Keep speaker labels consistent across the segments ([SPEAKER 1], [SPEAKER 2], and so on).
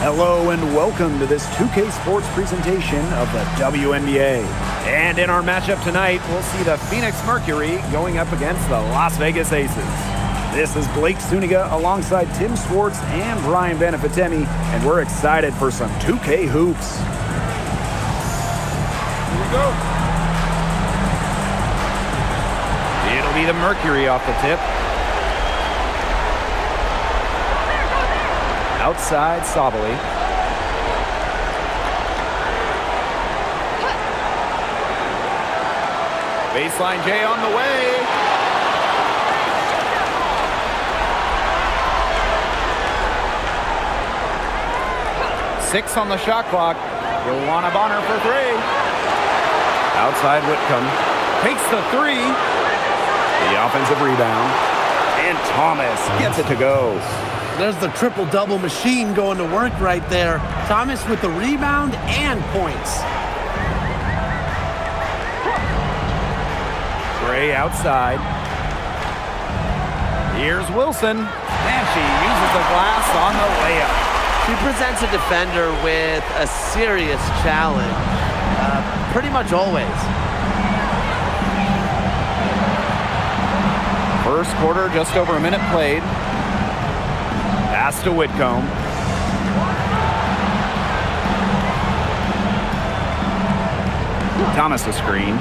[SPEAKER 1] Hello and welcome to this 2K Sports presentation of the WNBA. And in our matchup tonight, we'll see the Phoenix Mercury going up against the Las Vegas Aces. This is Blake Suniga alongside Tim Swartz and Brian Benefitemi, and we're excited for some 2K hoops. Here we go. It'll be the Mercury off the tip. Outside Sabali. Baseline J on the way. Six on the shot clock. Joanna Bonner for three. Outside Whitcomb. Takes the three. The offensive rebound. And Thomas gets it to go.
[SPEAKER 2] There's the triple-double machine going to work right there. Thomas with the rebound and points.
[SPEAKER 1] Gray outside. Here's Wilson. And she uses the glass on the layup.
[SPEAKER 3] She presents a defender with a serious challenge, pretty much always.
[SPEAKER 1] First quarter, just over a minute played. Pass to Whitcomb. Thomas a screen.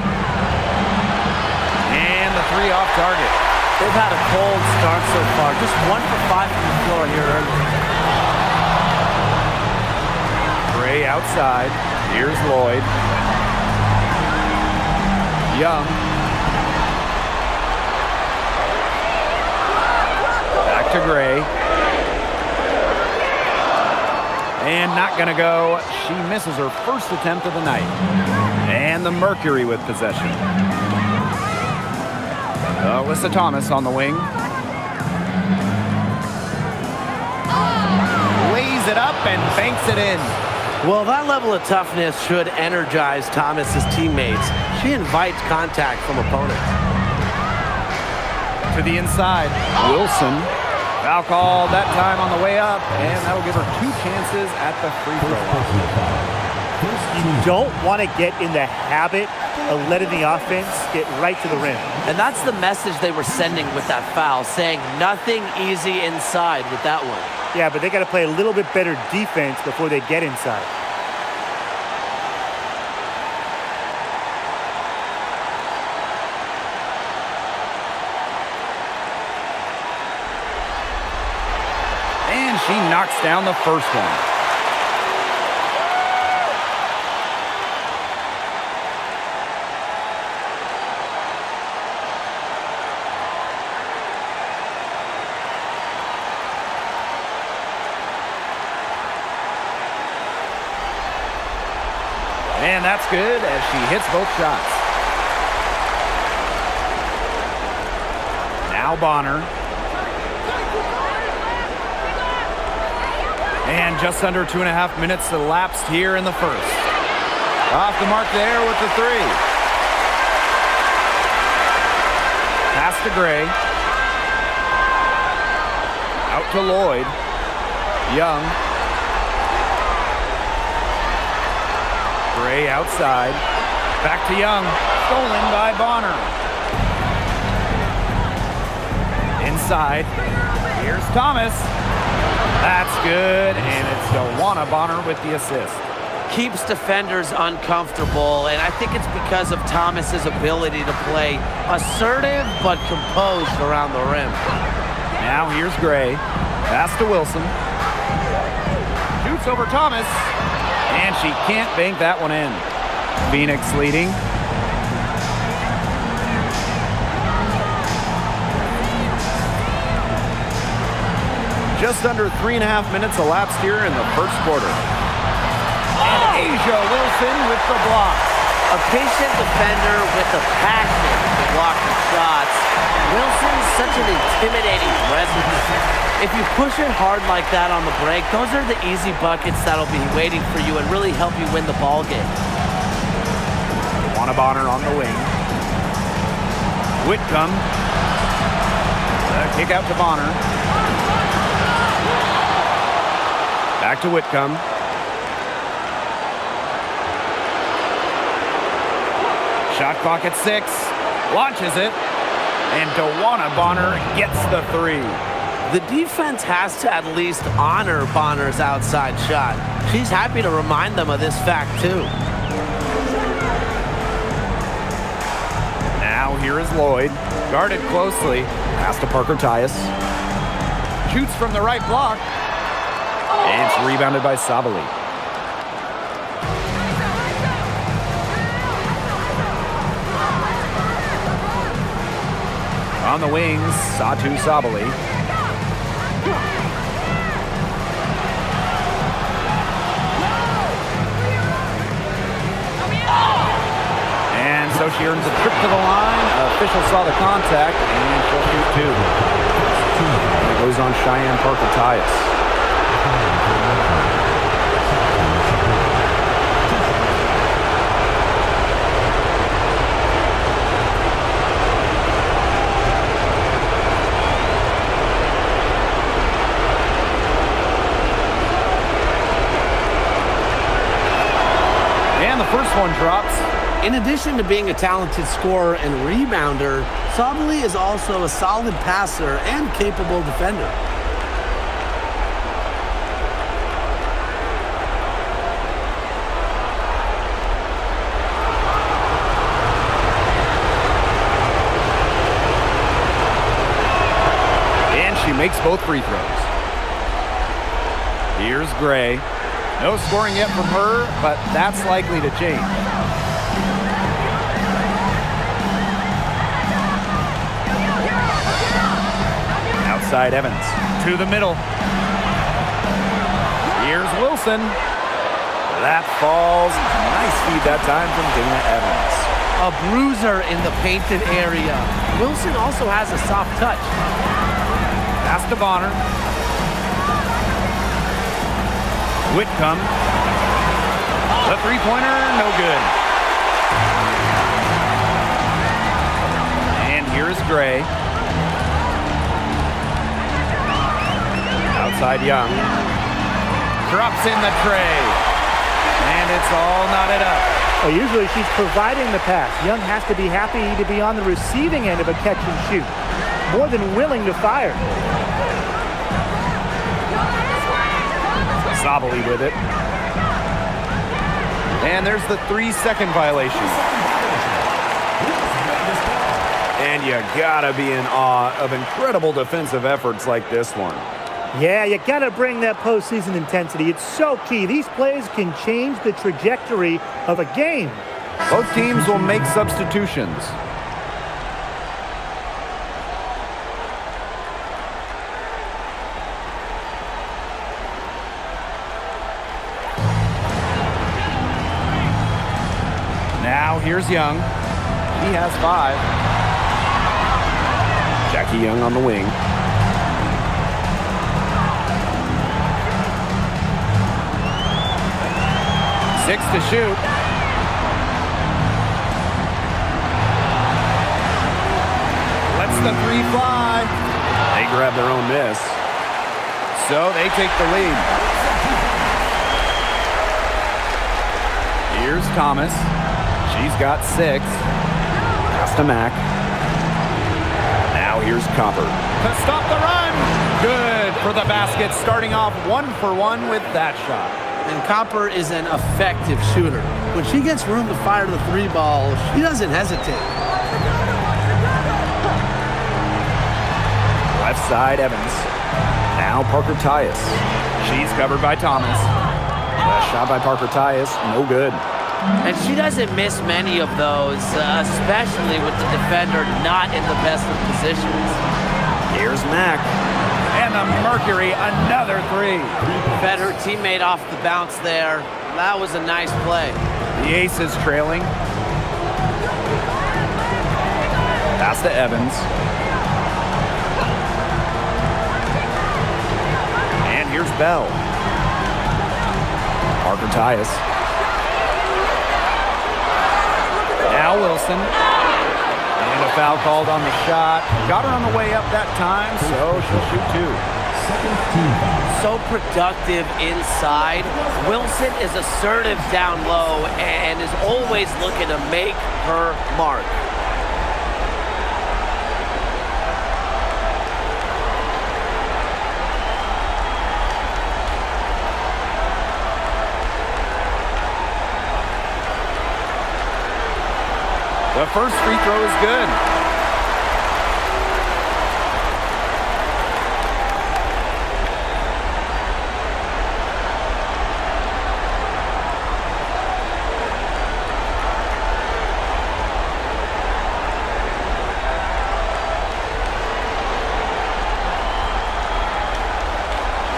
[SPEAKER 1] And the three off target.
[SPEAKER 3] They've had a cold start so far. Just 1 for 5 from the floor here early.
[SPEAKER 1] Gray outside. Here's Lloyd. Young. Back to Gray. And not going to go. She misses her first attempt of the night. And the Mercury with possession. Alyssa Thomas on the wing. Lays it up and banks it in.
[SPEAKER 3] Well, that level of toughness should energize Thomas's teammates. She invites contact from opponents.
[SPEAKER 1] To the inside. Wilson. Foul called that time on the way up, and that'll give her 2 chances at the free throw line.
[SPEAKER 4] You don't want to get in the habit of letting the offense get right to the rim.
[SPEAKER 3] And that's the message they were sending with that foul, saying nothing easy inside with that one.
[SPEAKER 4] Yeah, but they got to play a little bit better defense before they get inside.
[SPEAKER 1] She knocks down the first one. And that's good as she hits both shots. Now Bonner. And just under 2.5 minutes elapsed here in the first. Off the mark there with the three. Pass to Gray. Out to Lloyd. Young. Gray outside. Back to Young. Stolen by Bonner. Inside. Here's Thomas. That's good, and it's Joanna Bonner with the assist.
[SPEAKER 3] Keeps defenders uncomfortable, and I think it's because of Thomas's ability to play assertive but composed around the rim.
[SPEAKER 1] Now here's Gray. Pass to Wilson. Shoots over Thomas, and she can't bank that one in. Phoenix leading. Just under 3.5 minutes elapsed here in the first quarter. And Asia Wilson with the block.
[SPEAKER 3] A patient defender with the passion to block the shots. Wilson's such an intimidating presence. If you push it hard like that on the break, those are the easy buckets that'll be waiting for you and really help you win the ball game.
[SPEAKER 1] Joanna Bonner on the wing. Whitcomb. Kick out to Bonner. Back to Whitcomb. Shot clock at 6. Launches it. And DeWanna Bonner gets the 3.
[SPEAKER 3] The defense has to at least honor Bonner's outside shot. She's happy to remind them of this fact, too.
[SPEAKER 1] Now here is Lloyd. Guarded closely. Pass to Parker Tyus. Shoots from the right block. And it's rebounded by Sabali. On the wings, Satu Sabali. And so she earns a trip to the line. Official saw the contact, and she'll shoot 2. And it goes on Cheyenne Parker Tyus. And the first one drops.
[SPEAKER 2] In addition to being a talented scorer and rebounder, Sabali is also a solid passer and capable defender.
[SPEAKER 1] And she makes both free throws. Here's Gray. No scoring yet from her, but that's likely to change. Outside Evans to the middle. Here's Wilson. That falls. Nice feed that time from Dana Evans.
[SPEAKER 2] A bruiser in the painted area. Wilson also has a soft touch.
[SPEAKER 1] Pass to Bonner. Whitcomb. The three-pointer, no good. And here's Gray. Outside Young. Drops in the tray. And it's all knotted up.
[SPEAKER 4] Well, usually she's providing the pass. Young has to be happy to be on the receiving end of a catch and shoot. More than willing to fire.
[SPEAKER 1] Sabali with it. And there's the 3-second violation. And you gotta be in awe of incredible defensive efforts like this one.
[SPEAKER 4] Yeah, you got to bring that postseason intensity. It's so key. These plays can change the trajectory of a game.
[SPEAKER 1] Both teams will make substitutions. Now here's Young. He has 5. Jackie Young on the wing. 6 to shoot. Lets the 3 fly. They grab their own miss. So they take the lead. Here's Thomas. She's got 6. Pass to Mack. Now here's Copper. To stop the run. Good for the basket. Starting off 1 for 1 with that shot.
[SPEAKER 2] And Copper is an effective shooter. When she gets room to fire the 3 ball, she doesn't hesitate.
[SPEAKER 1] Left side, Evans. Now Parker Tyus. She's covered by Thomas. Shot by Parker Tyus, no good.
[SPEAKER 3] And she doesn't miss many of those, especially with the defender not in the best of positions.
[SPEAKER 1] Here's Mack. And the Mercury, another 3.
[SPEAKER 3] Fed her teammate off the bounce there. That was a nice play.
[SPEAKER 1] The Aces trailing. Pass to Evans. And here's Bell. Parker Tyus. Now Wilson. And a foul called on the shot. Got her on the way up that time, so she'll shoot 2.
[SPEAKER 3] so productive inside. Wilson is assertive down low and is always looking to make her mark.
[SPEAKER 1] The first free throw is good.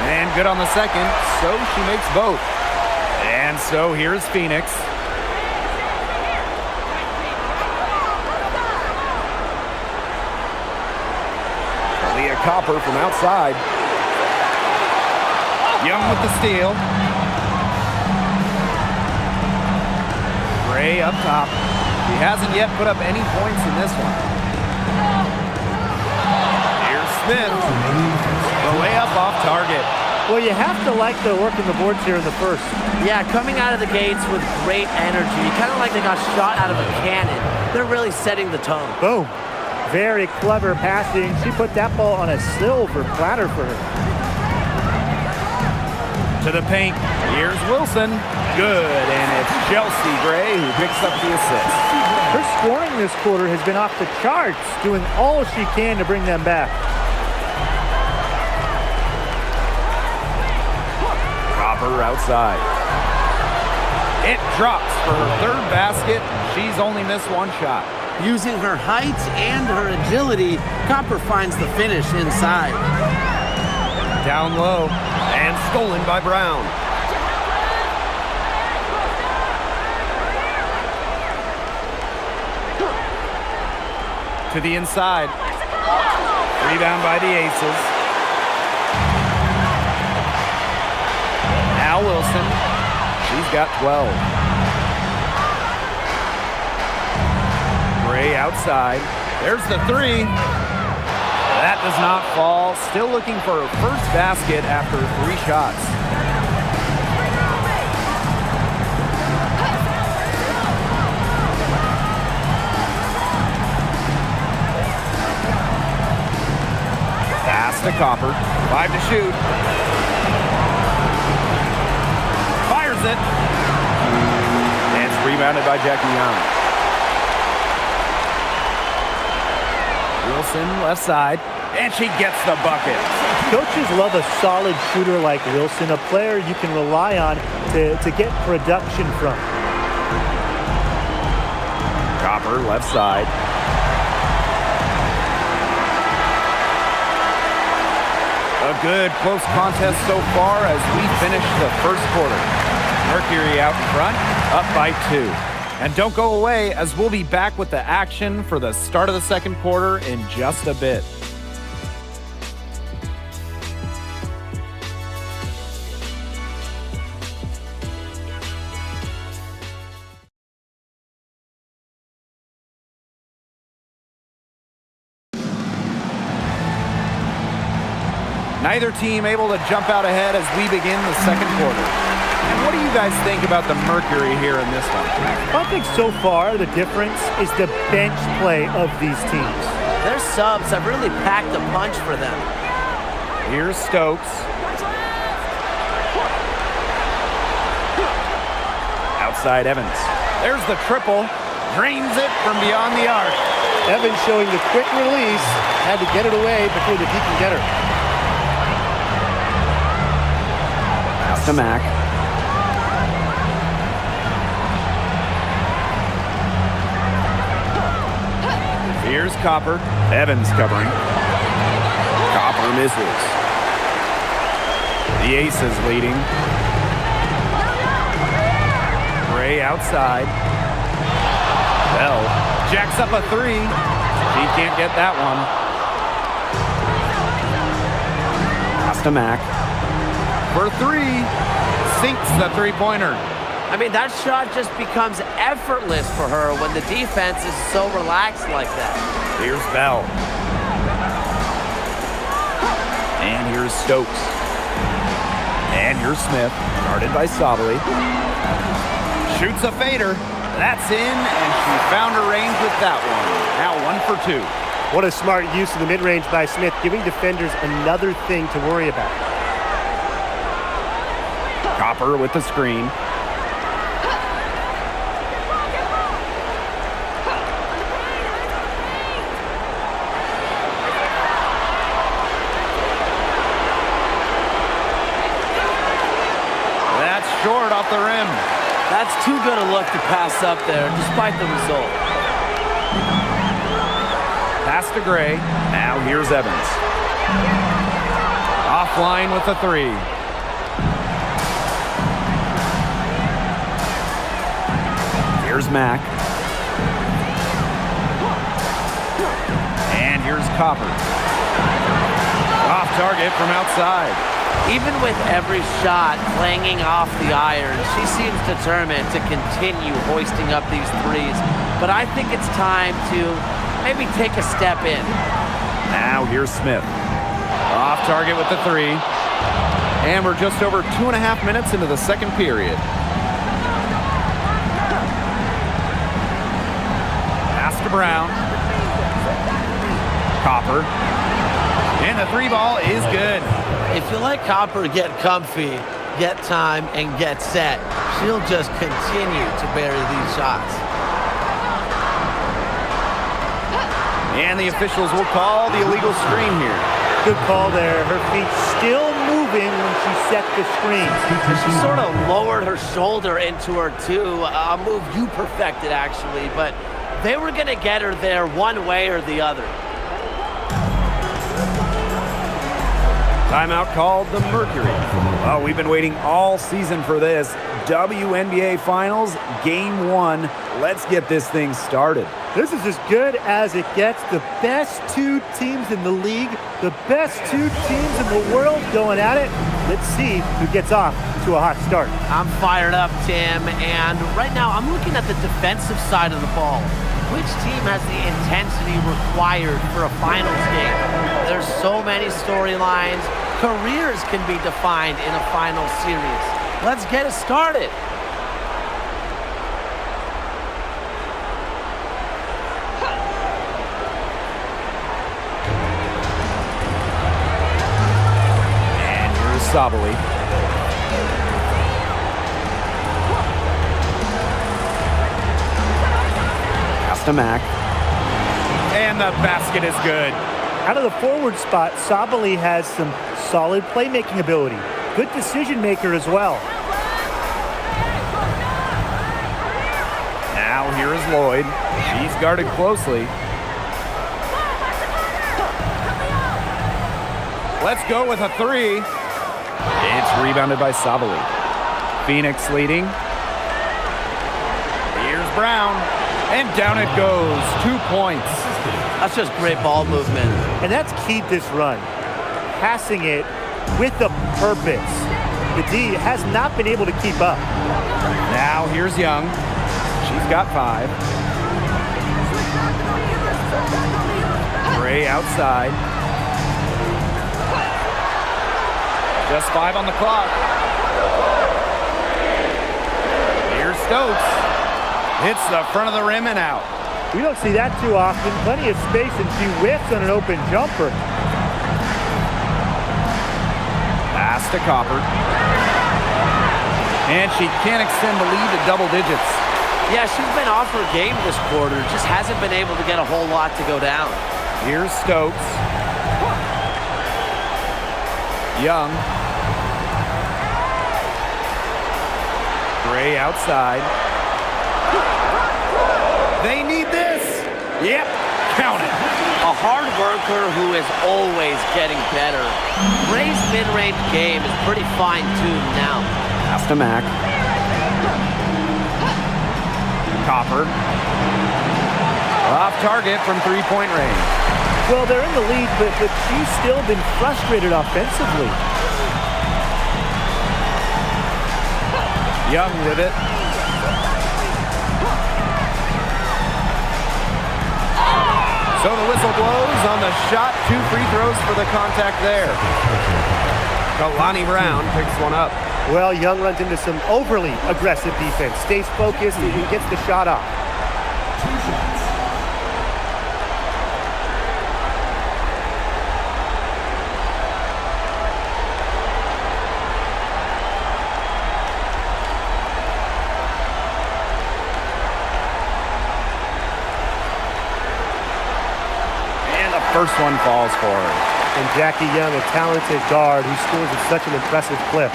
[SPEAKER 1] And good on the second, so she makes both. And so here's Phoenix. Copper from outside. Young with the steal. Gray up top. He hasn't yet put up any points in this one. Here's Smith. The layup off target.
[SPEAKER 4] Well, you have to like the work in the boards here in the first.
[SPEAKER 3] Yeah, coming out of the gates with great energy. Kind of like they got shot out of a cannon. They're really setting the tone.
[SPEAKER 4] Boom. Very clever passing. She put that ball on a silver platter for her.
[SPEAKER 1] To the paint. Here's Wilson. Good. And it's Chelsea Gray who picks up the assist.
[SPEAKER 4] Her scoring this quarter has been off the charts, doing all she can to bring them back.
[SPEAKER 1] Copper outside. It drops for her third basket. She's only missed one shot.
[SPEAKER 2] Using her height and her agility, Copper finds the finish inside.
[SPEAKER 1] Down low and stolen by Brown. To the inside. Rebound by the Aces. Now Wilson. She's got 12. Gray outside. There's the three. That does not fall. Still looking for her first basket after 3 shots. Pass to Copper. 5 to shoot. Fires it. And it's rebounded by Jackie Young. Wilson left side, and she gets the bucket.
[SPEAKER 4] Coaches love a solid shooter like Wilson, a player you can rely on to get production from.
[SPEAKER 1] Copper left side. A good close contest so far as we finish the first quarter. Mercury out in front, up by 2. And don't go away, as we'll be back with the action for the start of the second quarter in just a bit. Neither team able to jump out ahead as we begin the second quarter. And what do you guys think about the Mercury here in this one?
[SPEAKER 4] I think so far the difference is the bench play of these teams.
[SPEAKER 3] Their subs have really packed a punch for them.
[SPEAKER 1] Here's Stokes. Outside Evans. There's the triple. Drains it from beyond the arc.
[SPEAKER 4] Evans showing the quick release. Had to get it away before the D can get her.
[SPEAKER 1] Pass to Mack. Here's Copper. Evans covering. Copper misses. The Aces leading. Gray outside. Bell jacks up a 3. She can't get that one. Pass to Mack. For 3. Sinks the three-pointer.
[SPEAKER 3] I mean, that shot just becomes effortless for her when the defense is so relaxed like that.
[SPEAKER 1] Here's Bell. And here's Stokes. And here's Smith, guarded by Sabali. Shoots a fader. That's in, and she found her range with that one. Now 1 for 2.
[SPEAKER 4] What a smart use of the mid-range by Smith, giving defenders another thing to worry about.
[SPEAKER 1] Copper with the screen. That's short off the rim.
[SPEAKER 3] That's too good a look to pass up there, despite the result.
[SPEAKER 1] Pass to Gray. Now here's Evans. Offline with the 3. Here's Mack. And here's Copper. Off target from outside.
[SPEAKER 3] Even with every shot clanging off the iron, she seems determined to continue hoisting up these threes. But I think it's time to maybe take a step in.
[SPEAKER 1] Now here's Smith. Off target with the 3. And we're just over 2.5 minutes into the second period. Pass to Brown. Copper. And the 3 ball is good.
[SPEAKER 2] If you let Copper get comfy, get time, and get set, she'll just continue to bury these shots.
[SPEAKER 1] And the officials will call the illegal screen here.
[SPEAKER 4] Good call there. Her feet still moving when she set the screen.
[SPEAKER 3] She sort of lowered her shoulder into her, too. A move you perfected, actually. But they were going to get her there one way or the other.
[SPEAKER 1] Timeout called the Mercury. Well, we've been waiting all season for this. WNBA Finals, Game 1. Let's get this thing started.
[SPEAKER 4] This is as good as it gets. The best 2 teams in the league, the best 2 teams in the world going at it. Let's see who gets off to a hot start.
[SPEAKER 3] I'm fired up, Tim, and right now I'm looking at the defensive side of the ball. Which team has the intensity required for a finals game? There's so many storylines. Careers can be defined in a final series. Let's get it started.
[SPEAKER 1] And here's Sabali. Pass to Mack. And the basket is good.
[SPEAKER 4] Out of the forward spot, Sabali has some solid playmaking ability. Good decision maker as well.
[SPEAKER 1] Now here is Lloyd. She's guarded closely. Let's go with a 3. It's rebounded by Sabali. Phoenix leading. Here's Brown. And down it goes. 2 points.
[SPEAKER 3] That's just great ball movement.
[SPEAKER 4] And that's keyed this run. Passing it with a purpose. The D has not been able to keep up.
[SPEAKER 1] Now here's Young. She's got 5. Gray outside. Just 5 on the clock. Here's Stokes. Hits the front of the rim and out.
[SPEAKER 4] We don't see that too often. Plenty of space, and she whiffs on an open jumper.
[SPEAKER 1] Pass to Copper. And she can't extend the lead to double digits.
[SPEAKER 3] Yeah, she's been off her game this quarter. Just hasn't been able to get a whole lot to go down.
[SPEAKER 1] Here's Stokes. Young. Gray outside. They need this. Yep, count it.
[SPEAKER 3] A hard worker who is always getting better. Gray's mid-range game is pretty fine-tuned now.
[SPEAKER 1] Pass to Mack. Copper. Off target from 3-point range.
[SPEAKER 4] Well, they're in the lead, but she's still been frustrated offensively.
[SPEAKER 1] Young with it. So the whistle blows on the shot. 2 free throws for the contact there. Kalani Brown picks one up.
[SPEAKER 4] Well, Young runs into some overly aggressive defense. Stays focused and gets the shot off.
[SPEAKER 1] And the first one falls for her.
[SPEAKER 4] And Jackie Young, a talented guard who scores at such an impressive clip.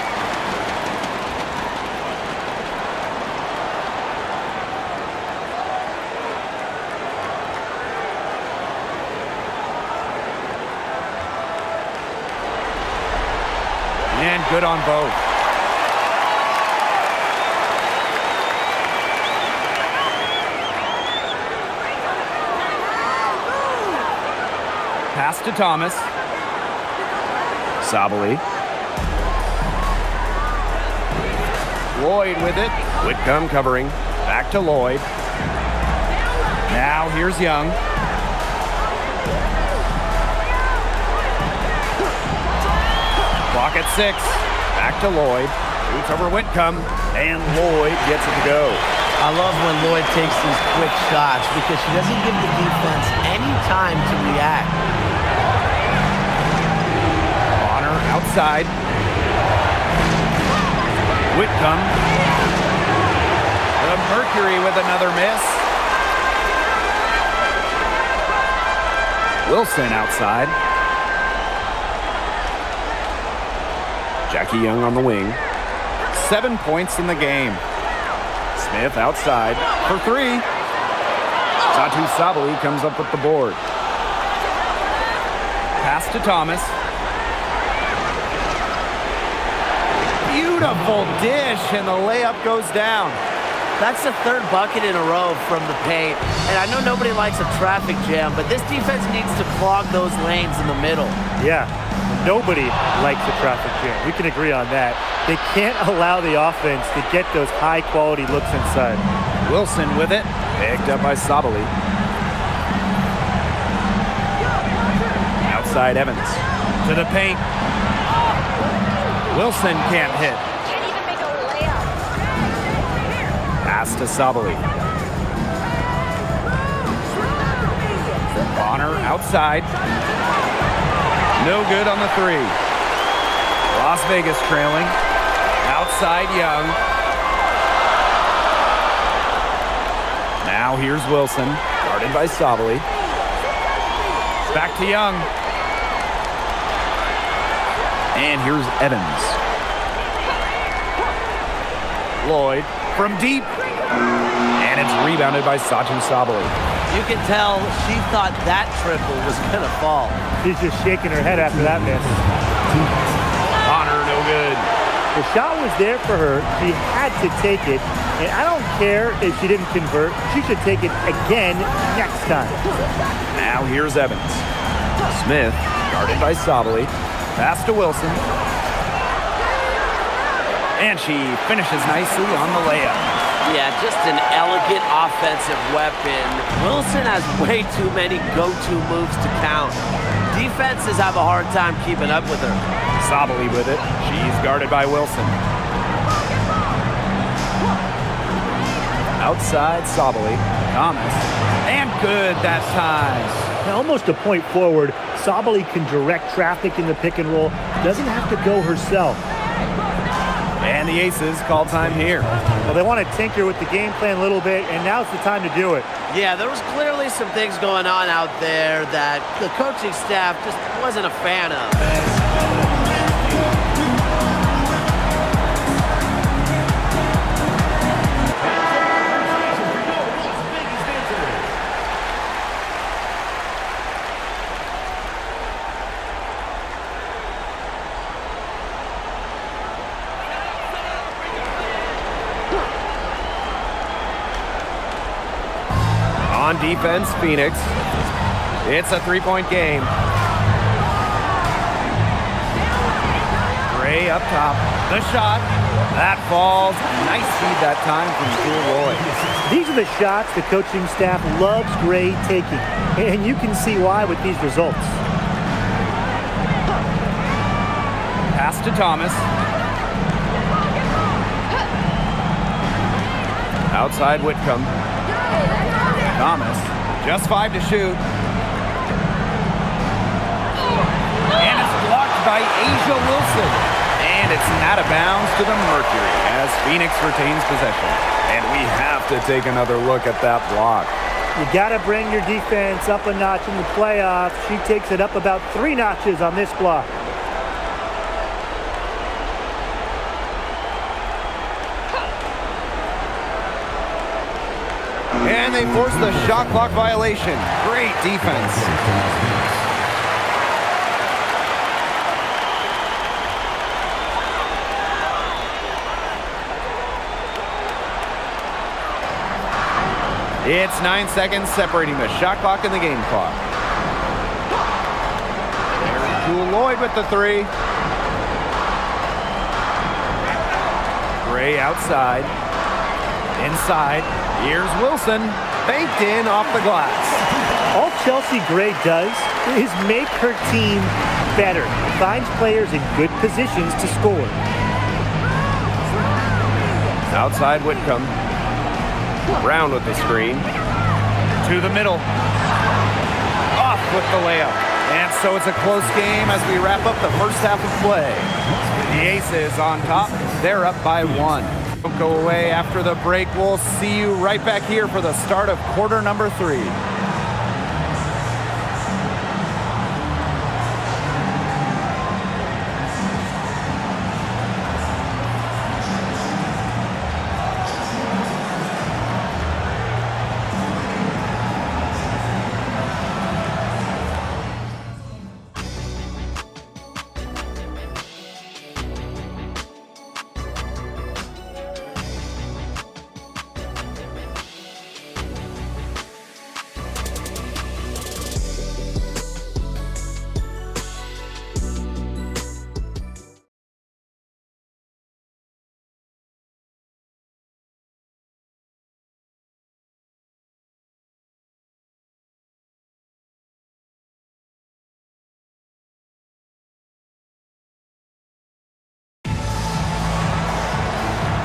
[SPEAKER 1] And good on both. Pass to Thomas. Sabali. Lloyd with it. Whitcomb covering. Back to Lloyd. Now here's Young. Clock at 6. Back to Lloyd. Shoots over Whitcomb. And Lloyd gets it to go.
[SPEAKER 2] I love when Lloyd takes these quick shots because she doesn't give the defense any time to react.
[SPEAKER 1] Outside. Whitcomb. The Mercury with another miss. Wilson outside. Jackie Young on the wing. 7 points in the game. Smith outside for 3. Satu Sabali comes up with the board. Pass to Thomas. Beautiful dish, and the layup goes down.
[SPEAKER 3] That's the third bucket in a row from the paint. And I know nobody likes a traffic jam, but this defense needs to clog those lanes in the middle.
[SPEAKER 4] Yeah, nobody likes a traffic jam. We can agree on that. They can't allow the offense to get those high-quality looks inside.
[SPEAKER 1] Wilson with it. Picked up by Sabali. Outside Evans. To the paint. Wilson can't hit.
[SPEAKER 5] Can't even make a layup.
[SPEAKER 1] Pass to Sabali. Bonner outside. No good on the 3. Las Vegas trailing. Outside Young. Now here's Wilson. Guarded by Sabali. Back to Young. And here's Evans. Lloyd from deep. And it's rebounded by Satu Sabali.
[SPEAKER 3] You can tell she thought that triple was going to fall.
[SPEAKER 4] She's just shaking her head after that miss.
[SPEAKER 1] Bonner, no good.
[SPEAKER 4] The shot was there for her. She had to take it. And I don't care if she didn't convert. She should take it again next time.
[SPEAKER 1] Now here's Evans. Smith, guarded by Sabali. Pass to Wilson. And she finishes nicely on the layup.
[SPEAKER 3] Yeah, just an elegant offensive weapon. Wilson has way too many go-to moves to count. Defenses have a hard time keeping up with her.
[SPEAKER 1] Sabali with it. She's guarded by Wilson. Outside Sabali. Thomas. And good that time.
[SPEAKER 4] Almost a point forward. Sabali can direct traffic in the pick and roll. Doesn't have to go herself.
[SPEAKER 1] And the Aces call time here.
[SPEAKER 4] Well, they want to tinker with the game plan a little bit, and now's the time to do it.
[SPEAKER 3] Yeah, there was clearly some things going on out there that the coaching staff just wasn't a fan of.
[SPEAKER 1] On defense, Phoenix. It's a three-point game. Gray up top. The shot. That falls. Nice feed that time from Jewel Roy.
[SPEAKER 4] These are the shots the coaching staff loves Gray taking. And you can see why with these results.
[SPEAKER 1] Pass to Thomas. Outside Whitcomb. Thomas, just 5 to shoot. And it's blocked by A'ja Wilson. And it's out of bounds to the Mercury as Phoenix retains possession. And we have to take another look at that block.
[SPEAKER 4] You got to bring your defense up a notch in the playoffs. She takes it up about 3 notches on this block.
[SPEAKER 1] And they force the shot clock violation. Great defense. It's 9 seconds separating the shot clock and the game clock. There's Lloyd with the 3. Gray outside. Inside. Here's Wilson. Baked in off the glass.
[SPEAKER 4] All Chelsea Gray does is make her team better. Finds players in good positions to score.
[SPEAKER 1] Outside Whitcomb. Brown with the screen. To the middle. Off with the layup. And so it's a close game as we wrap up the first half of play. The Aces on top. They're up by 1. Don't go away after the break. We'll see you right back here for the start of quarter number 3.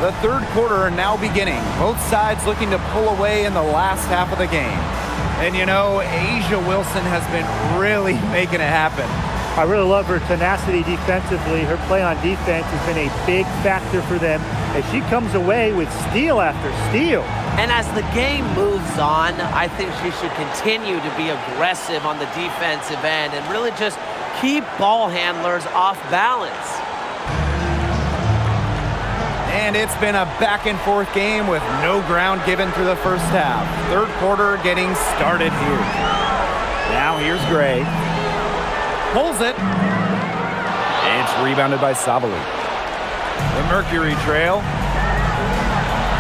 [SPEAKER 1] The third quarter now beginning. Both sides looking to pull away in the last half of the game. And you know, A'ja Wilson has been really making it happen.
[SPEAKER 4] I really love her tenacity defensively. Her play on defense has been a big factor for them as she comes away with steal after steal.
[SPEAKER 3] And as the game moves on, I think she should continue to be aggressive on the defensive end and really just keep ball handlers off balance.
[SPEAKER 1] And it's been a back-and-forth game with no ground given through the first half. Third quarter getting started here. Now here's Gray. Pulls it. It's rebounded by Savali. The Mercury trail.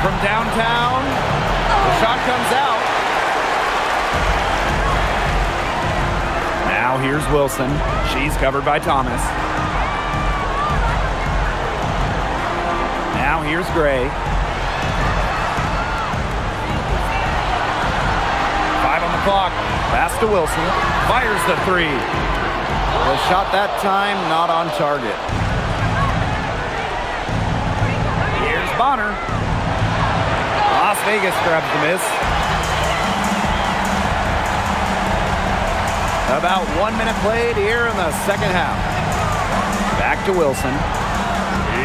[SPEAKER 1] From downtown, the shot comes out. Now here's Wilson. She's covered by Thomas. Now here's Gray. 5 on the clock. Pass to Wilson. Fires the 3. The shot that time not on target. Here's Bonner. Las Vegas grabs the miss. About 1 minute played here in the second half. Back to Wilson.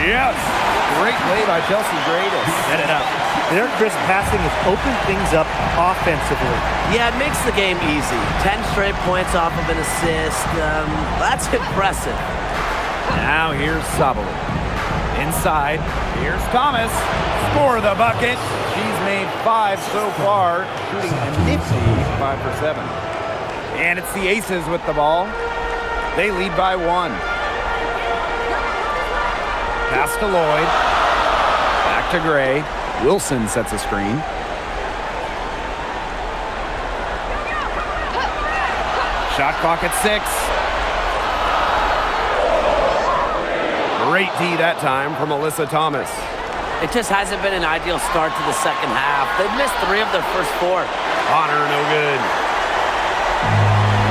[SPEAKER 1] Yes! Great play by Chelsea Gray to set it up.
[SPEAKER 4] Their crisp passing has opened things up offensively.
[SPEAKER 3] Yeah, it makes the game easy. 10 straight points off of an assist. That's impressive.
[SPEAKER 1] Now here's Savali. Inside, here's Thomas. Score the bucket. She's made 5 so far, shooting a nifty 5 for 7. And it's the Aces with the ball. They lead by 1. Pass to Lloyd. Back to Gray. Wilson sets a screen. Shot clock at 6. Great D that time from Alyssa Thomas.
[SPEAKER 3] It just hasn't been an ideal start to the second half. They've missed 3 of their first 4.
[SPEAKER 1] Honor, no good.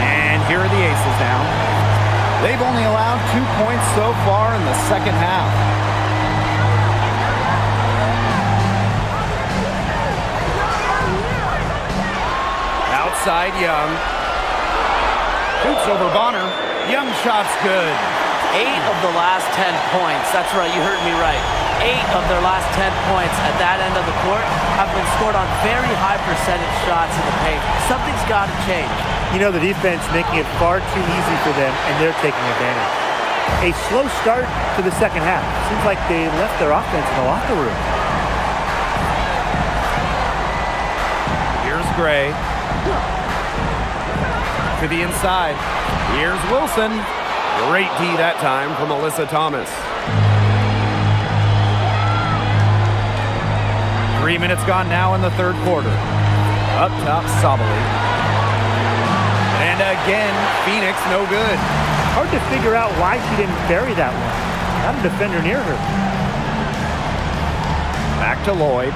[SPEAKER 1] And here are the Aces now. They've only allowed 2 points so far in the second half. Outside Young. Shoots over Bonner. Young shot's good.
[SPEAKER 3] 8 of the last 10 points. That's right, you heard me right. 8 of their last 10 points at that end of the court have been scored on very high percentage shots in the paint. Something's got to change.
[SPEAKER 4] You know, the defense making it far too easy for them, and they're taking advantage. A slow start to the second half. Seems like they left their offense in the locker room.
[SPEAKER 1] Here's Gray. To the inside. Here's Wilson. Great D that time from Alyssa Thomas. 3 minutes gone now in the third quarter. Up top, Sabali. And again, Phoenix no good.
[SPEAKER 4] Hard to figure out why she didn't bury that one. Not a defender near her.
[SPEAKER 1] Back to Lloyd.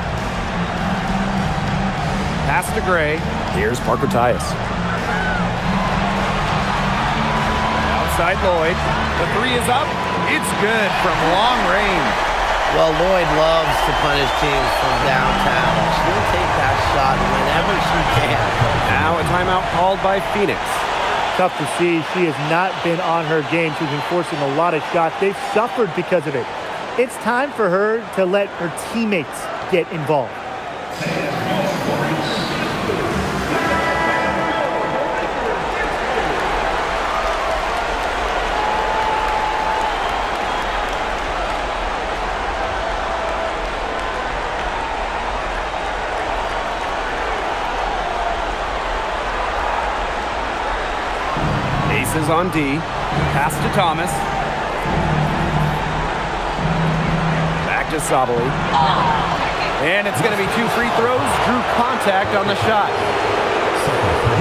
[SPEAKER 1] Pass to Gray. Here's Parker Tyus. Outside Lloyd. The three is up. It's good from long range.
[SPEAKER 3] Well, Lloyd loves to punish teams from downtown. She'll take that shot whenever she can.
[SPEAKER 1] Now a timeout called by Phoenix.
[SPEAKER 4] Tough to see. She has not been on her game. She's been forcing a lot of shots. They've suffered because of it. It's time for her to let her teammates get involved.
[SPEAKER 1] Is on D. Pass to Thomas. Back to Sabali. And it's going to be 2 free throws. Drew contact on the shot.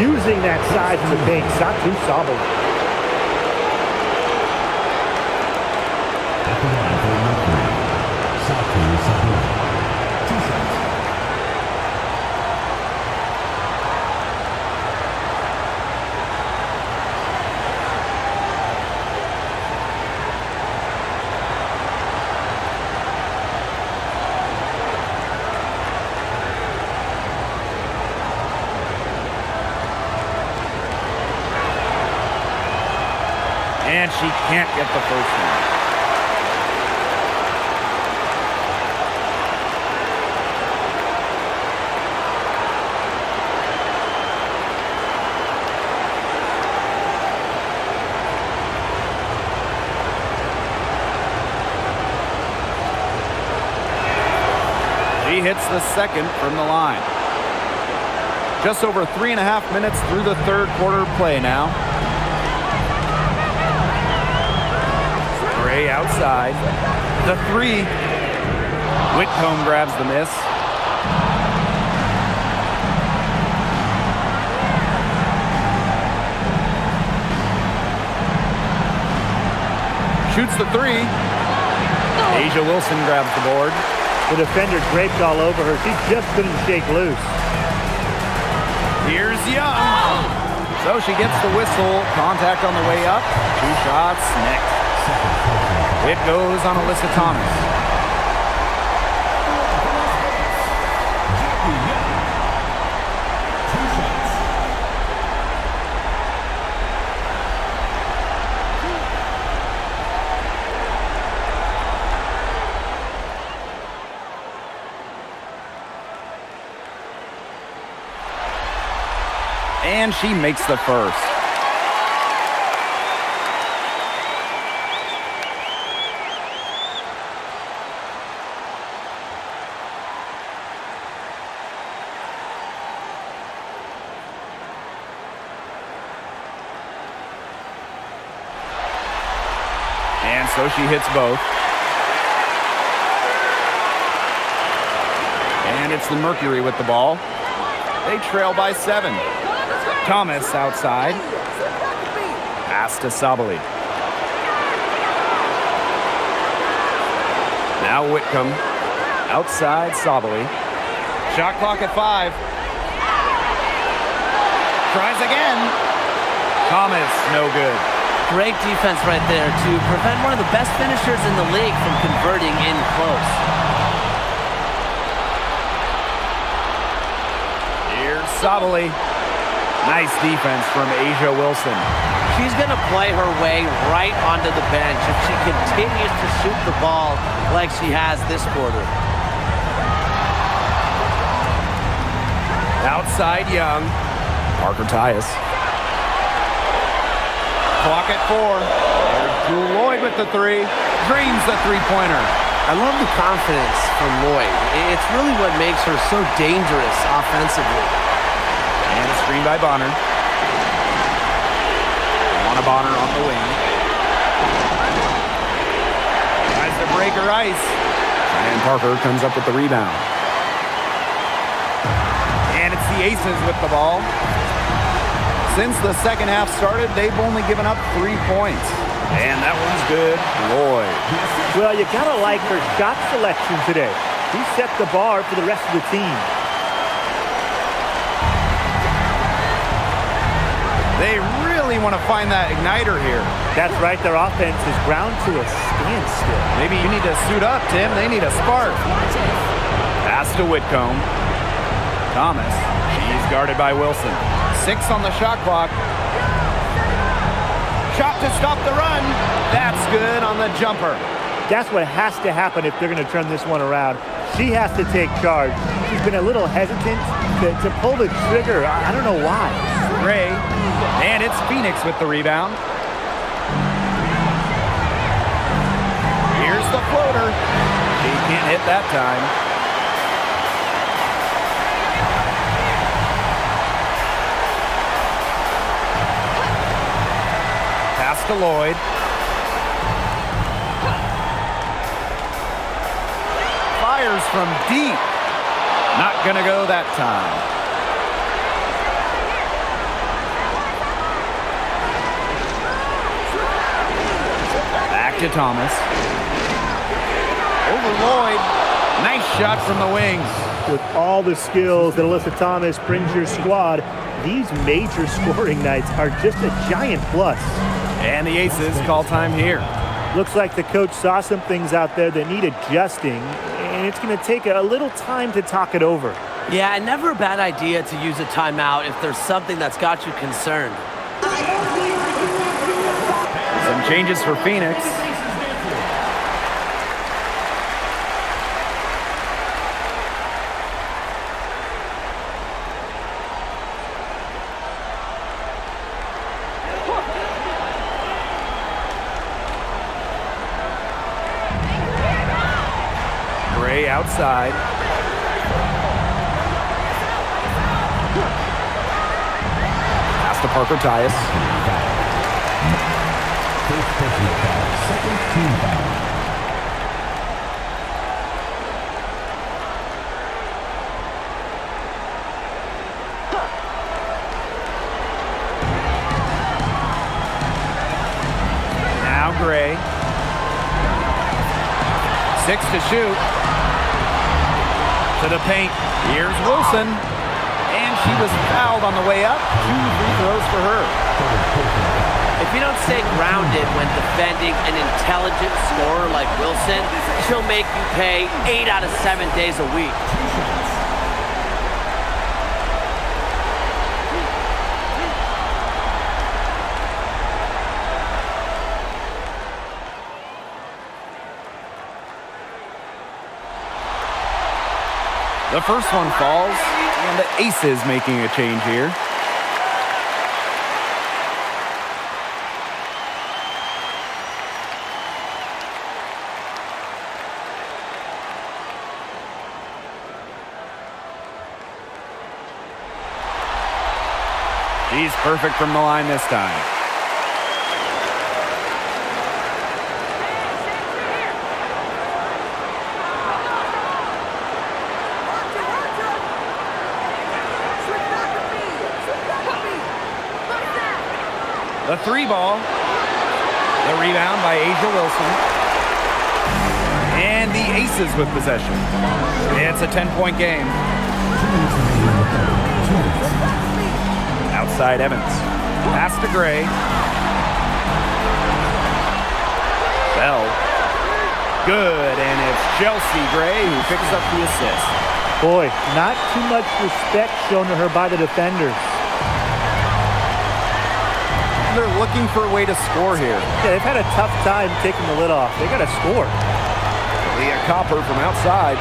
[SPEAKER 4] Using that size in the paint. Satu Sabali.
[SPEAKER 1] And she can't get the first one. She hits the second from the line. Just over 3.5 minutes through the third quarter play now. Gray outside. The three. Whitcomb grabs the miss. Shoots the three. Asia Wilson grabs the board.
[SPEAKER 4] The defender draped all over her. She just couldn't shake loose.
[SPEAKER 1] Here's Young. So she gets the whistle. Contact on the way up. 2 shots next. It goes on Alyssa Thomas. And she makes the first. And so she hits both. And it's the Mercury with the ball. They trail by 7. Thomas outside. Pass to Sabali. Now Whitcomb. Outside Sabali. Shot clock at 5. Tries again. Thomas, no good.
[SPEAKER 3] Great defense right there to prevent one of the best finishers in the league from converting in close.
[SPEAKER 1] Here's Sabali. Nice defense from Asia Wilson.
[SPEAKER 3] She's going to play her way right onto the bench if she continues to shoot the ball like she has this quarter.
[SPEAKER 1] Outside Young. Parker Tyus. Clock at 4. There's Jewel Lloyd with the 3. Dreams the three-pointer.
[SPEAKER 3] I love the confidence from Lloyd. It's really what makes her so dangerous offensively.
[SPEAKER 1] And a screen by Bonner. Luana Bonner on the wing. Tries to break her ice. And Parker comes up with the rebound. And it's the Aces with the ball. Since the second half started, they've only given up 3 points. And that one's good. Lloyd.
[SPEAKER 4] Well, you gotta like her shot selection today. He set the bar for the rest of the team.
[SPEAKER 1] They really want to find that igniter here.
[SPEAKER 4] That's right, their offense is ground to a standstill.
[SPEAKER 1] Maybe you need to suit up, Tim. They need a spark. Pass to Whitcomb. Thomas. She's guarded by Wilson. 6 on the shot clock. Shot to stop the run. That's good on the jumper.
[SPEAKER 4] That's what has to happen if they're going to turn this one around. She has to take charge. She's been a little hesitant to pull the trigger. I don't know why.
[SPEAKER 1] Gray. And it's Phoenix with the rebound. Here's the floater. She can't hit that time. Pass to Lloyd. Fires from deep. Not gonna go that time. Back to Thomas. Over Lloyd. Nice shot from the wings.
[SPEAKER 4] With all the skills that Alyssa Thomas brings your squad, these major scoring nights are just a giant plus.
[SPEAKER 1] And the Aces call time here.
[SPEAKER 4] Looks like the coach saw some things out there that need adjusting, and it's going to take a little time to talk it over.
[SPEAKER 3] Yeah, and never a bad idea to use a timeout if there's something that's got you concerned.
[SPEAKER 1] Some changes for Phoenix. Gray outside. Pass to Parker Tyus.
[SPEAKER 6] Second team foul.
[SPEAKER 1] Now Gray. 6 to shoot. To the paint. Here's Wilson. And she was fouled on the way up. 2 free throws for her.
[SPEAKER 3] If you don't stay grounded when defending an intelligent scorer like Wilson, she'll make you pay 8 out of 7 days a week.
[SPEAKER 1] The first one falls, and the Aces making a change here. He's perfect from the line this time. The 3 ball. The rebound by Asia Wilson. And the Aces with possession. It's a 10-point game. Outside Evans. Pass to Gray. Bell. Good, and it's Chelsea Gray who picks up the assist.
[SPEAKER 4] Boy, not too much respect shown to her by the defenders.
[SPEAKER 1] They're looking for a way to score here.
[SPEAKER 4] Yeah, they've had a tough time taking the lid off. They got to score.
[SPEAKER 1] Leah Copper from outside.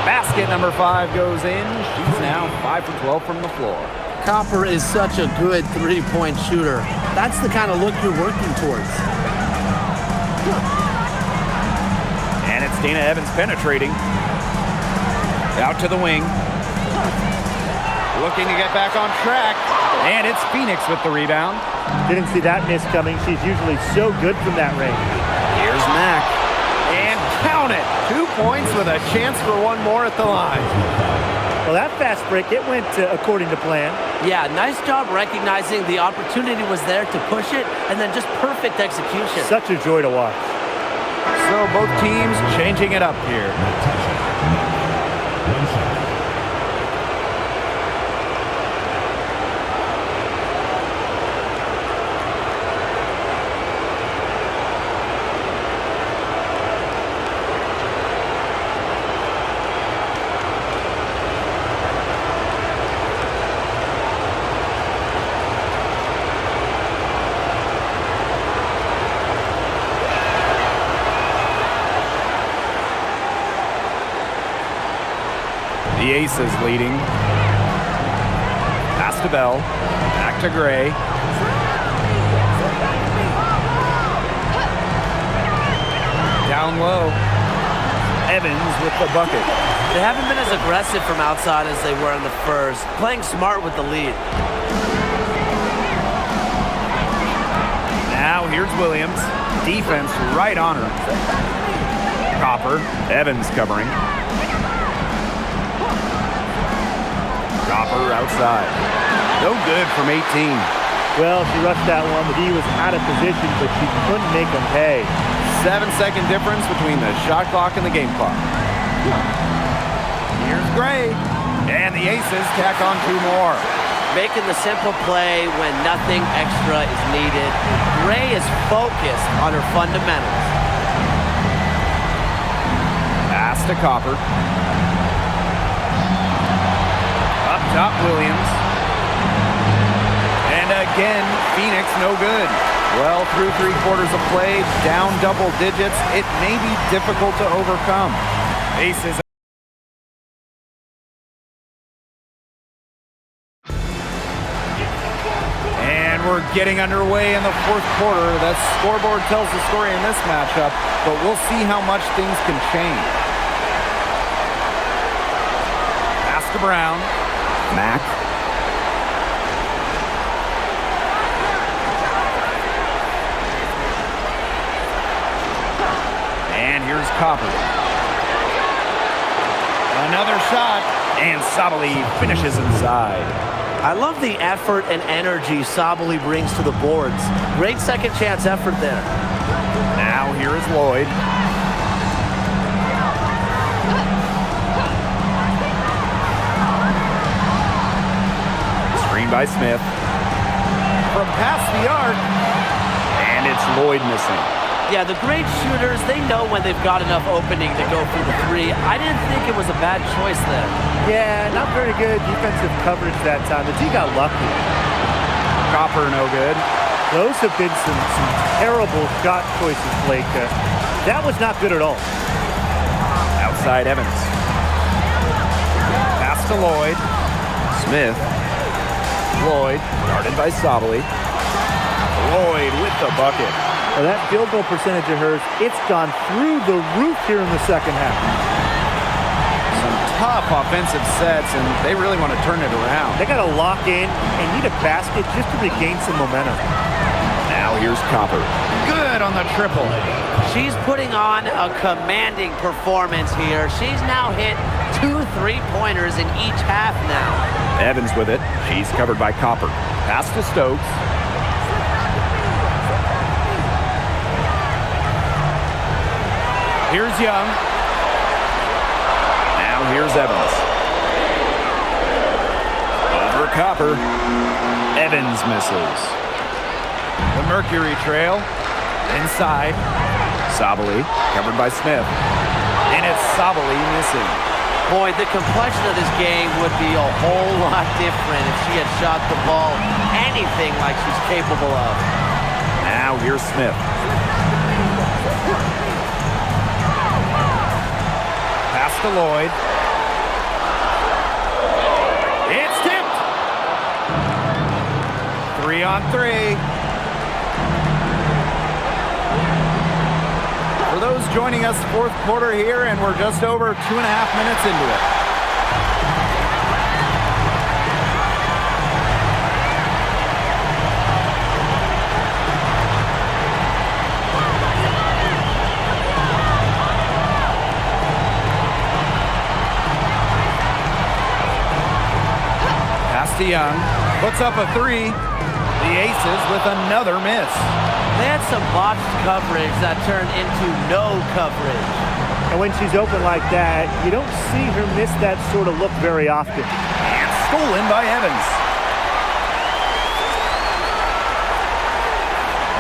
[SPEAKER 1] Basket number 5 goes in. She's now 5 for 12 from the floor.
[SPEAKER 2] Copper is such a good three-point shooter. That's the kind of look you're working towards.
[SPEAKER 1] And it's Dana Evans penetrating. Out to the wing. Looking to get back on track. And it's Phoenix with the rebound.
[SPEAKER 4] Didn't see that miss coming. She's usually so good from that range.
[SPEAKER 1] Here's Mack. And count it. 2 points with a chance for one more at the line.
[SPEAKER 4] Well, that fast break, it went according to plan.
[SPEAKER 3] Yeah, nice job recognizing the opportunity was there to push it, and then just perfect execution.
[SPEAKER 4] Such a joy to watch.
[SPEAKER 1] So both teams changing it up here. The Aces leading. Pass to Bell. Back to Gray. Down low. Evans with the bucket.
[SPEAKER 3] They haven't been as aggressive from outside as they were in the first. Playing smart with the lead.
[SPEAKER 1] Now here's Williams. Defense right on her. Copper. Evans covering. Copper outside. No good from 18.
[SPEAKER 4] Well, she rushed that one. The D was out of position, but she couldn't make them pay.
[SPEAKER 1] 7-second difference between the shot clock and the game clock. Here's Gray. And the Aces tack on 2 more.
[SPEAKER 3] Making the simple play when nothing extra is needed. Gray is focused on her fundamentals.
[SPEAKER 1] Pass to Copper. Up top, Williams. And again, Phoenix no good. Well, through 3 quarters of play, down double digits, it may be difficult to overcome. Aces. And we're getting underway in the 4th quarter. That scoreboard tells the story in this matchup, but we'll see how much things can change. Pass to Brown. Mack. And here's Copper. Another shot, and Sabali finishes inside.
[SPEAKER 3] I love the effort and energy Sabali brings to the boards. Great second chance effort there.
[SPEAKER 1] Now here is Lloyd. By Smith. From past the arc. And it's Lloyd missing.
[SPEAKER 3] Yeah, the great shooters, they know when they've got enough opening to go for the 3. I didn't think it was a bad choice there.
[SPEAKER 4] Yeah, not very good defensive coverage that time. The D got lucky.
[SPEAKER 1] Copper no good.
[SPEAKER 4] Those have been some terrible shot choices, Blake. That was not good at all.
[SPEAKER 1] Outside Evans. Pass to Lloyd. Smith. Lloyd, guarded by Sabali. Lloyd with the bucket.
[SPEAKER 4] Well, that field goal percentage of hers, it's gone through the roof here in the second half.
[SPEAKER 1] Some tough offensive sets, and they really want to turn it around.
[SPEAKER 4] They got to lock in and need a basket just to regain some momentum.
[SPEAKER 1] Now here's Copper. Good on the triple.
[SPEAKER 3] She's putting on a commanding performance here. She's now hit 2 3-pointers in each half now.
[SPEAKER 1] Evans with it. She's covered by Copper. Pass to Stokes. Here's Young. Now here's Evans. Over Copper. Evans misses. The Mercury trail. Inside. Sabali, covered by Smith. And it's Sabali missing.
[SPEAKER 3] Boy, the complexion of this game would be a whole lot different if she had shot the ball anything like she's capable of.
[SPEAKER 1] Now here's Smith. Pass to Lloyd. It's tipped. 3-on-3. For those joining us, fourth quarter here, and we're just over 2.5 minutes into it. Pass to Young, puts up a three. The Aces with another miss.
[SPEAKER 3] They had some botched coverage that turned into no coverage.
[SPEAKER 4] And when she's open like that, you don't see her miss that sort of look very often.
[SPEAKER 1] And stolen by Evans.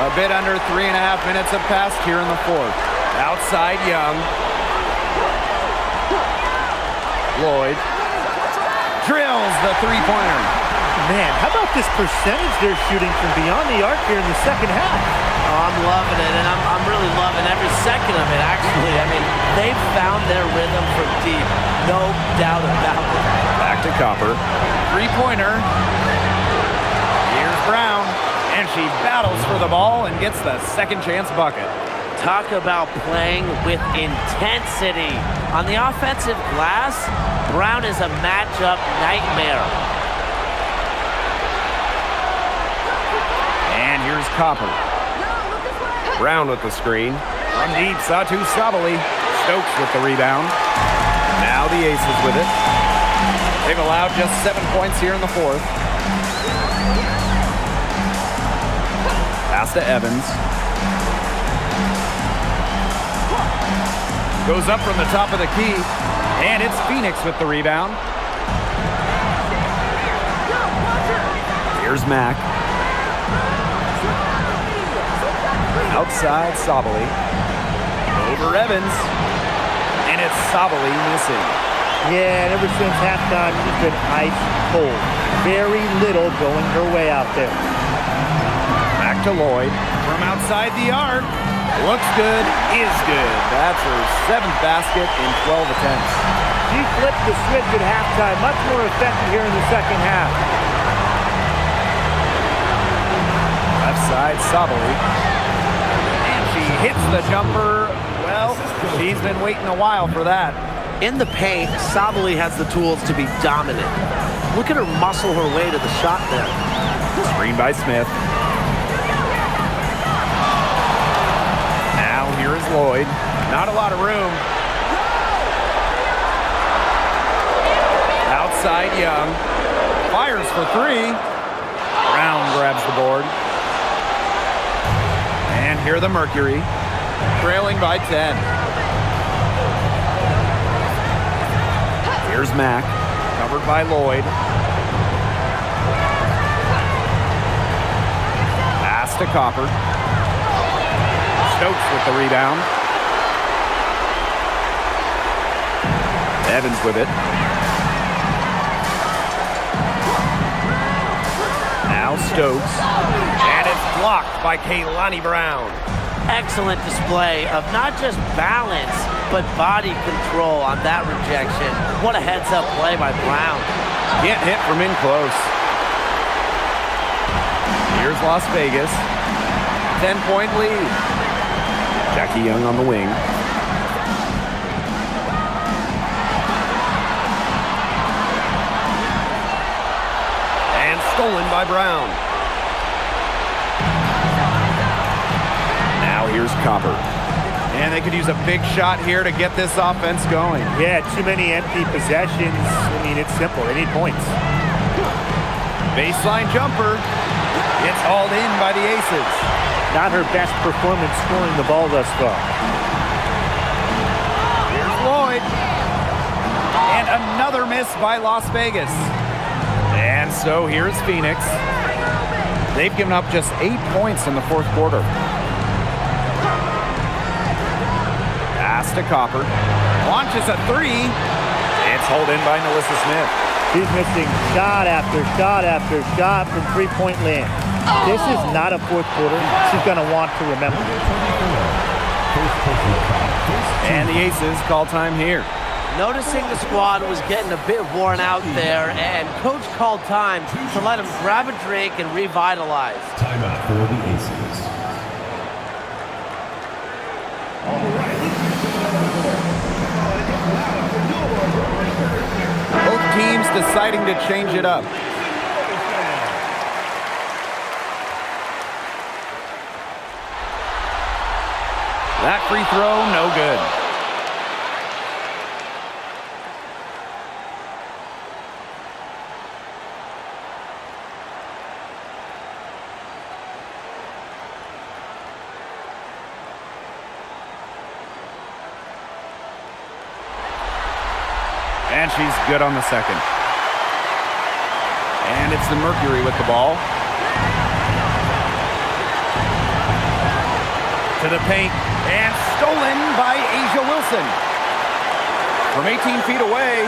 [SPEAKER 1] A bit under 3.5 minutes have passed here in the fourth. Outside Young. Lloyd drills the three-pointer.
[SPEAKER 4] Man, how about this percentage they're shooting from beyond the arc here in the second half?
[SPEAKER 3] Oh, I'm loving it, and I'm really loving every second of it, actually. I mean, they've found their rhythm from deep. No doubt about it.
[SPEAKER 1] Back to Copper. Three-pointer. Here's Brown, and she battles for the ball and gets the second chance bucket.
[SPEAKER 3] Talk about playing with intensity. On the offensive glass, Brown is a matchup nightmare.
[SPEAKER 1] And here's Copper. Brown with the screen. From deep, Satu Sabali. Stokes with the rebound. Now the Aces with it. They've allowed just 7 points here in the fourth. Pass to Evans. Goes up from the top of the key. And it's Phoenix with the rebound. Here's Mack. Outside Sabali. Over Evans. And it's Sabali missing.
[SPEAKER 4] Yeah, and ever since halftime, she's been ice cold. Very little going her way out there.
[SPEAKER 1] Back to Lloyd. From outside the arc. Looks good, is good. That's her 7th basket in 12 attempts.
[SPEAKER 4] She flipped the switch at halftime. Much more effective here in the second half.
[SPEAKER 1] Left side, Sabali. And she hits the jumper. Well, she's been waiting a while for that.
[SPEAKER 2] In the paint, Sabali has the tools to be dominant. Look at her muscle her way to the shot there.
[SPEAKER 1] Screen by Smith. Now here is Lloyd. Not a lot of room. Outside Young. Fires for three. Brown grabs the board. And here the Mercury. Trailing by 10. Here's Mack. Covered by Lloyd. Pass to Copper. Stokes with the rebound. Evans with it. Now Stokes. And it's blocked by Kaylani Brown.
[SPEAKER 3] Excellent display of not just balance, but body control on that rejection. What a heads-up play by Brown.
[SPEAKER 1] Can't hit from in close. Here's Las Vegas. 10-point lead. Jackie Young on the wing. And stolen by Brown. Now here's Copper. And they could use a big shot here to get this offense going.
[SPEAKER 4] Yeah, too many empty possessions. I mean, it's simple. They need points.
[SPEAKER 1] Baseline jumper. It's hauled in by the Aces.
[SPEAKER 4] Not her best performance scoring the ball thus far.
[SPEAKER 1] Here's Lloyd. And another miss by Las Vegas. And so here's Phoenix. They've given up just 8 points in the fourth quarter. Pass to Copper. Launches a three. It's hauled in by Melissa Smith.
[SPEAKER 4] She's missing shot after shot after shot from three-point land. This is not a fourth quarter she's going to want to remember.
[SPEAKER 1] And the Aces call time here.
[SPEAKER 3] Noticing the squad was getting a bit worn out there, and coach called time to let him grab a drink and revitalize.
[SPEAKER 6] Timeout for the Aces.
[SPEAKER 1] Both teams deciding to change it up. That free throw, no good. And she's good on the second. And it's the Mercury with the ball. To the paint. And stolen by A'ja Wilson. From 18 feet away,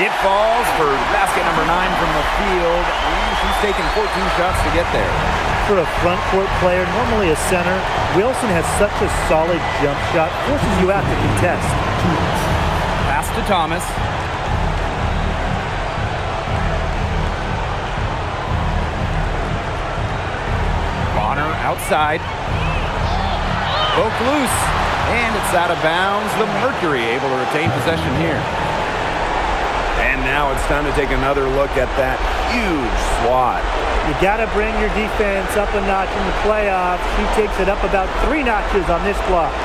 [SPEAKER 1] it falls for basket number 9 from the field. And she's taken 14 shots to get there.
[SPEAKER 4] For a front court player, normally a center, Wilson has such a solid jump shot, forces you out to contest.
[SPEAKER 1] Pass to Thomas. Bonner outside. Poke loose. And it's out of bounds. The Mercury able to retain possession here. And now it's time to take another look at that huge swat.
[SPEAKER 4] You got to bring your defense up a notch in the playoffs. She takes it up about 3 notches on this block.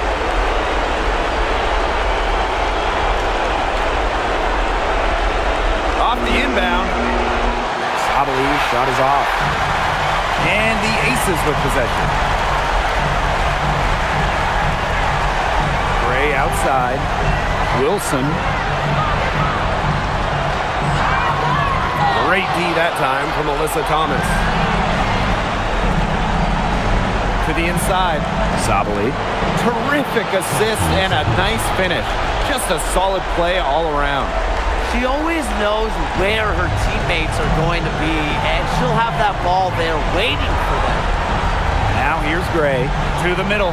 [SPEAKER 1] Off the inbound. Sabali's shot is off. And the Aces with possession. Gray outside. Wilson. Great D that time from Alyssa Thomas. To the inside. Sabali. Terrific assist and a nice finish. Just a solid play all around.
[SPEAKER 3] She always knows where her teammates are going to be, and she'll have that ball there waiting for them.
[SPEAKER 1] Now here's Gray to the middle.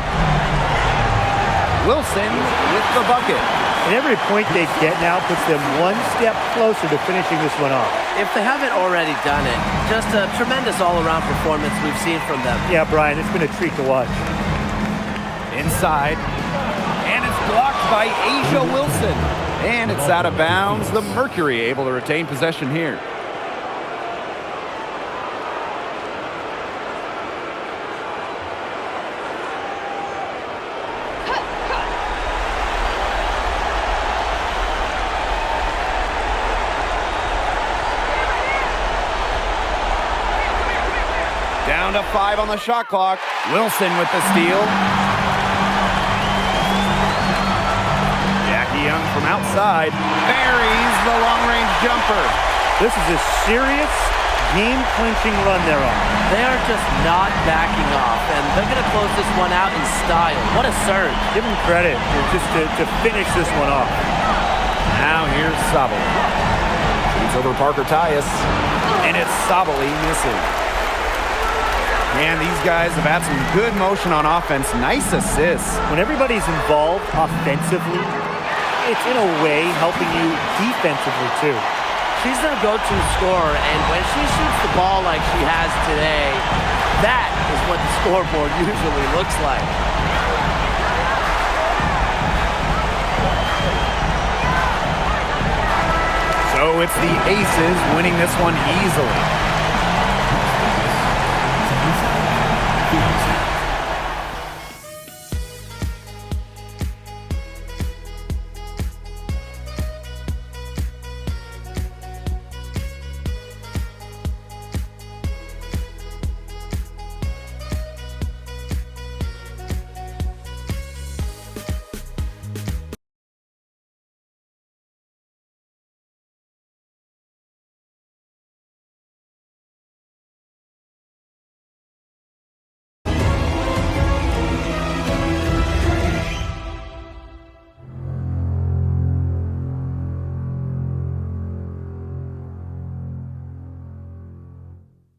[SPEAKER 1] Wilson with the bucket.
[SPEAKER 4] And every point they get now puts them one step closer to finishing this one off.
[SPEAKER 3] If they haven't already done it, just a tremendous all-around performance we've seen from them.
[SPEAKER 4] Yeah, Brian, it's been a treat to watch.
[SPEAKER 1] Inside. And it's blocked by A'ja Wilson. And it's out of bounds. The Mercury able to retain possession here. Down to 5 on the shot clock. Wilson with the steal. Young from outside buries the long-range jumper.
[SPEAKER 4] This is a serious game-clinching run they're on.
[SPEAKER 3] They are just not backing off, and they're going to close this one out in style. What a surge.
[SPEAKER 4] Give them credit just to finish this one off.
[SPEAKER 1] Now here's Sabali. Shoots over Parker Tyus, and it's Sabali missing. And these guys have had some good motion on offense. Nice assists.
[SPEAKER 4] When everybody's involved offensively, it's in a way helping you defensively too.
[SPEAKER 3] She's their go-to scorer, and when she shoots the ball like she has today, that is what the scoreboard usually looks like.
[SPEAKER 1] So it's the Aces winning this one easily.